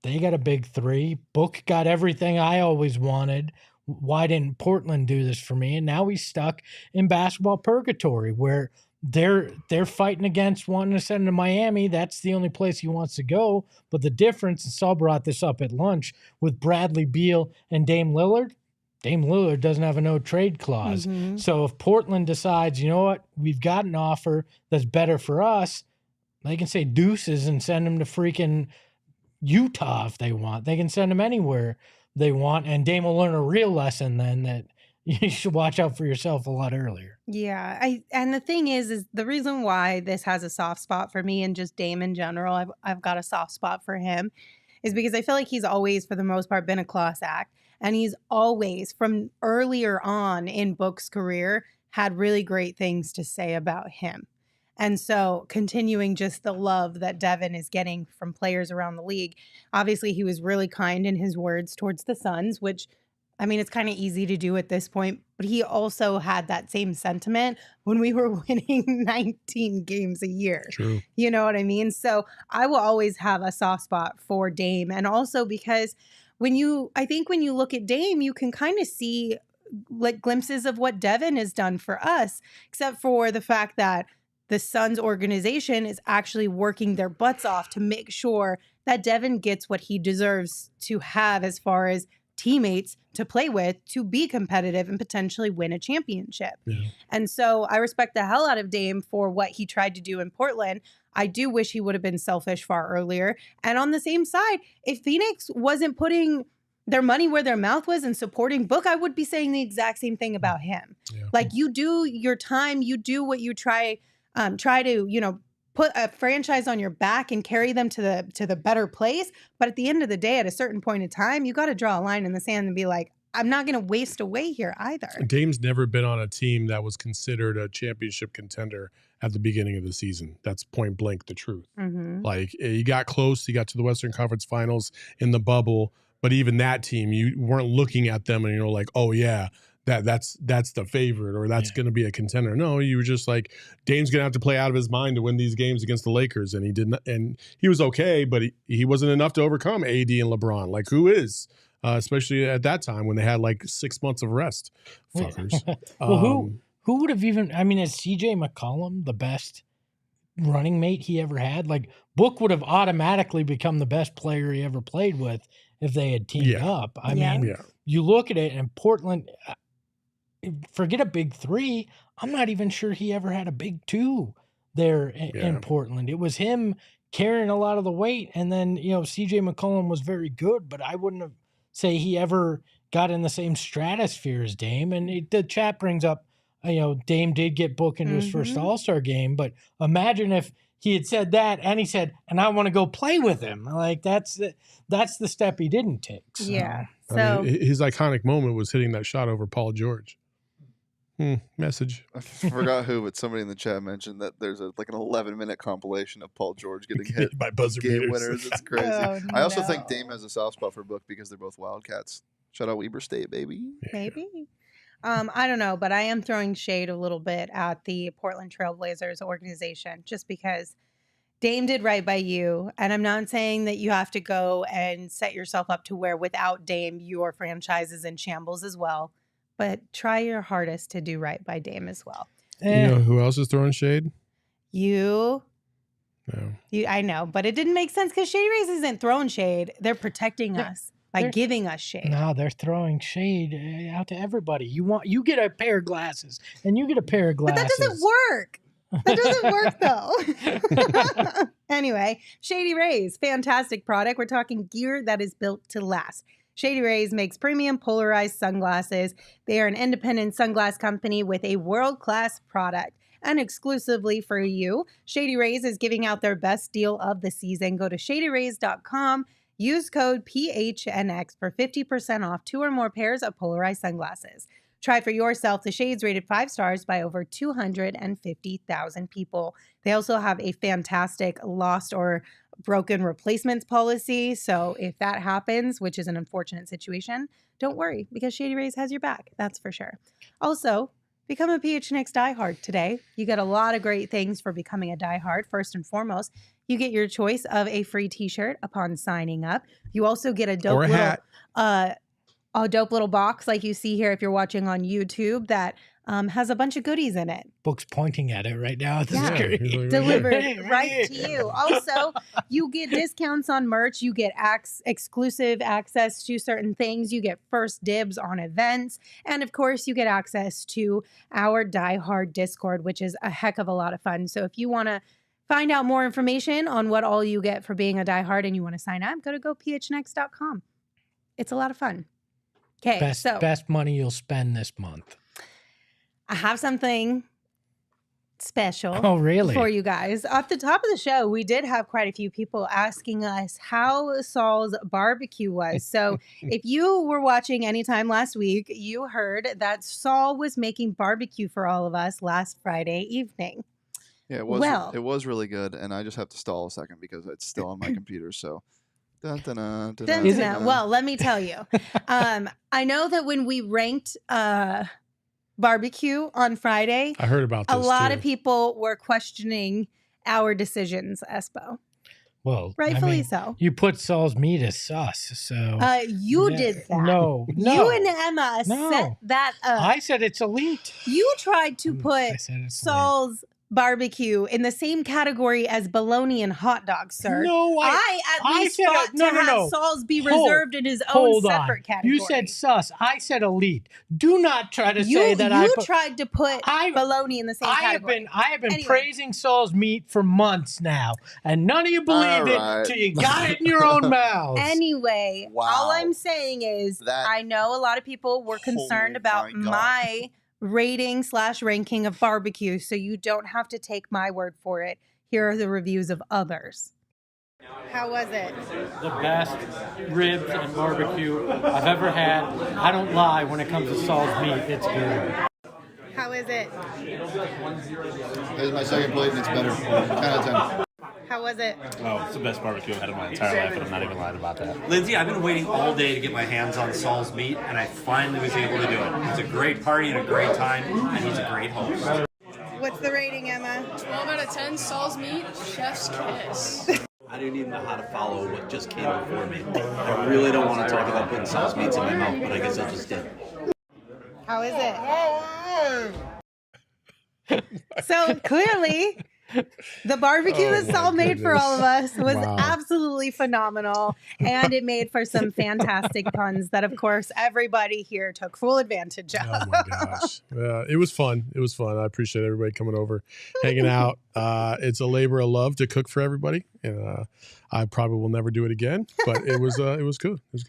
they got a big three. Book got everything I always wanted. Why didn't Portland do this for me? And now he's stuck in basketball purgatory where they're fighting against wanting to send him to Miami. That's the only place he wants to go. But the difference, and Saul brought this up at lunch, with Bradley Beal and Dame Lillard doesn't have a no trade clause. So if Portland decides, you know what, we've got an offer that's better for us, they can say deuces and send him to freaking Utah if they want. They can send him anywhere they want. And Dame will learn a real lesson then that you should watch out for yourself a lot earlier. Yeah, and the thing is the reason why this has a soft spot for me and just Dame in general, I've got a soft spot for him, is because I feel like he's always, for the most part, been a class act. And he's always, from earlier on in Book's career, had really great things to say about him. And so continuing just the love that Devin is getting from players around the league. Obviously, he was really kind in his words towards the Suns, which, I mean, it's kind of easy to do at this point. But he also had that same sentiment when we were winning 19 games a year. True. You know what I mean? So I will always have a soft spot for Dame. And also because I think when you look at Dame, you can kind of see like glimpses of what Devin has done for us, except for the fact that the Suns organization is actually working their butts off to make sure that Devin gets what he deserves to have as far as teammates to play with, to be competitive and potentially win a championship. Yeah. And so I respect the hell out of Dame for what he tried to do in Portland. I do wish he would have been selfish far earlier. And on the same side, if Phoenix wasn't putting their money where their mouth was and supporting Book, I would be saying the exact same thing about him. Yeah. Like, you do your time, you do what you try to, you know, put a franchise on your back and carry them to the better place. But at the end of the day, at a certain point in time, you got to draw a line in the sand and be like, I'm not going to waste away here either. Dame's never been on a team that was considered a championship contender at the beginning of the season. That's point blank the truth. Like, you got close, you got to the Western Conference Finals in the bubble, but even that team, you weren't looking at them and you're like, oh yeah, that's the favorite or that's going to be a contender. No, you were just like, Dame's going to have to play out of his mind to win these games against the Lakers. And he didn't, and he was okay, but he wasn't enough to overcome AD and LeBron. Like, who is? Especially at that time when they had like 6 months of rest. Fuckers. Well, who would have even, I mean, is CJ McCollum the best running mate he ever had? Like, Book would have automatically become the best player he ever played with if they had teamed up. I mean, you look at it, and Portland, forget a big three, I'm not even sure he ever had a big two there in Portland. It was him carrying a lot of the weight, and then, you know, CJ McCollum was very good, but I wouldn't have say he ever got in the same stratosphere as Dame. And the chat brings up, you know, Dame did get booked into his first All-Star game, but imagine if he had said that and he said, and I want to go play with him. Like, that's the step he didn't take. So. Yeah. So I mean, his iconic moment was hitting that shot over Paul George. Message. I forgot who, but somebody in the chat mentioned that there's like an 11-minute compilation of Paul George getting hit by buzzer game beaters. winners. It's crazy. Oh, I also no. think Dame has a soft spot for Book because they're both Wildcats. Shout out Weber State, baby. Maybe. I don't know, but I am throwing shade a little bit at the Portland Trailblazers organization just because Dame did right by you. And I'm not saying that you have to go and set yourself up to where without Dame, your franchise is in shambles as well. But try your hardest to do right by Dame as well. You know who else is throwing shade? You. No. I know, but it didn't make sense because Shady Rays isn't throwing shade. They're protecting us by giving us shade. No, they're throwing shade out to everybody. You get a pair of glasses, and you get a pair of glasses. But that doesn't work. That doesn't work, though. Anyway, Shady Rays, fantastic product. We're talking gear that is built to last. Shady Rays makes premium polarized sunglasses. They are an independent sunglass company with a world-class product. And exclusively for you, Shady Rays is giving out their best deal of the season. Go to shadyrays.com. Use code PHNX for 50% off 2 or more pairs of polarized sunglasses. Try for yourself the shades rated 5 stars by over 250,000 people. They also have a fantastic lost or broken replacements policy. So if that happens, which is an unfortunate situation, don't worry because Shady Rays has your back. That's for sure. Also, become a PHNX diehard today. You get a lot of great things for becoming a diehard. First and foremost, you get your choice of a free t-shirt upon signing up. You also get a dope little box like you see here if you're watching on YouTube that has a bunch of goodies in it. Book's pointing at it right now at the screen. Delivered right to you. Also, you get discounts on merch. You get exclusive access to certain things. You get first dibs on events. And of course, you get access to our Die Hard Discord, which is a heck of a lot of fun. So if you want to find out more information on what all you get for being a Die Hard and you want to sign up, go to gophnx.com. It's a lot of fun. Okay, best money you'll spend this month. I have something special for you guys. Off the top of the show, we did have quite a few people asking us how Saul's barbecue was. So if you were watching anytime last week, you heard that Saul was making barbecue for all of us last Friday evening. Yeah, it was really good, and I just have to stall a second because it's still on my computer, so... Well, let me tell you. I know that when we ranked barbecue on Friday, I heard about this a lot of people were questioning our decisions, Espo. Well, rightfully so. You put Saul's meat as sus, so you did that. No, you and Emma set that up. I said it's elite. You tried to put Saul's barbecue in the same category as bologna and hot dogs, sir. No, I at least thought to have Saul's be reserved in his own separate category. You said sus. I said elite. Do not try to say that you tried to put bologna in the same category. I have been praising Saul's meat for months now, and none of you believed it till you got it in your own mouths. Anyway, all I'm saying is I know a lot of people were concerned about my rating/ranking of barbecue, so you don't have to take my word for it. Here are the reviews of others. How was it? The best ribs and barbecue I've ever had. I don't lie when it comes to Saul's meat. It's good. How is it? This is my second plate and it's better. 10 out of 10. How was it? Oh, it's the best barbecue I've had in my entire life, and I'm not even lying about that. Lindsay, I've been waiting all day to get my hands on Saul's meat, and I finally was able to do it. It's a great party and a great time, and he's a great host. What's the rating, Emma? 12 out of 10, Saul's meat, chef's kiss. I don't even know how to follow what just came before me. I really don't want to talk about putting Saul's meats in my mouth, but I guess I just did. How is it? So clearly, the barbecue that Saul made for all of us was absolutely phenomenal, and it made for some fantastic puns that, of course, everybody here took full advantage of. Oh my gosh. It was fun. It was fun. I appreciate everybody coming over, hanging out. It's a labor of love to cook for everybody. And I probably will never do it again, but it was good. It was good. It was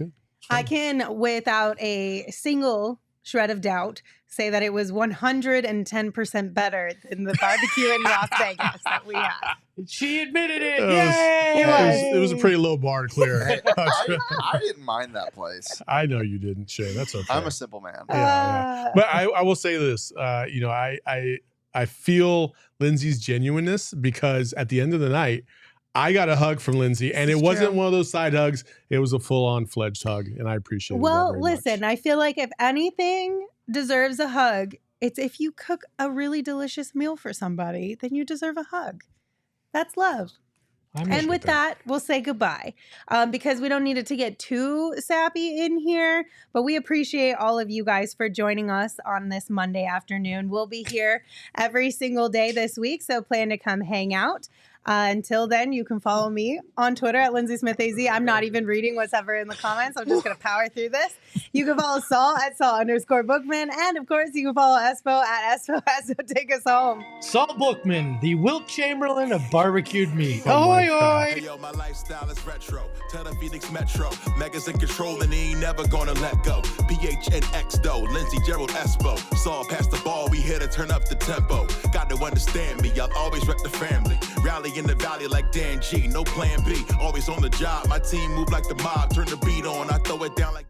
I can, without a single shred of doubt, say that it was 110% better than the barbecue in Las Vegas that we had. She admitted it. It was a pretty low bar to clear. Hey, I didn't mind that place. I know you didn't, Shane. That's okay. I'm a simple man. Yeah. But I will say this. I feel Lindsay's genuineness, because at the end of the night, I got a hug from Lindsay, and it wasn't one of those side hugs. It was a full-on fledged hug, and I appreciate it. Well, listen, I feel like if anything deserves a hug, it's if you cook a really delicious meal for somebody, then you deserve a hug. That's love. And with that, we'll say goodbye, because we don't need it to get too sappy in here, but we appreciate all of you guys for joining us on this Monday afternoon. We'll be here every single day this week, so plan to come hang out. Until then, you can follow me on Twitter at Lindsay Smith AZ. I'm not even reading what's ever in the comments. I'm just going to power through this. You can follow Saul at Saul_Bookman. And of course, you can follow Espo at Espo. Take us home. Saul Bookman, the Wilt Chamberlain of barbecued meat. Ahoy, ahoy. Hey, yo, my lifestyle is retro. Tell the Phoenix Metro. Megas in control and he ain't never gonna let go. PHNX though, Lindsay, Gerald, Espo. Saul pass the ball, we here to turn up the tempo. Got to understand me, I'll always rep the family. Rally in the valley like Dan G, no plan B. Always on the job, my team move like the mob. Turn the beat on, I throw it down like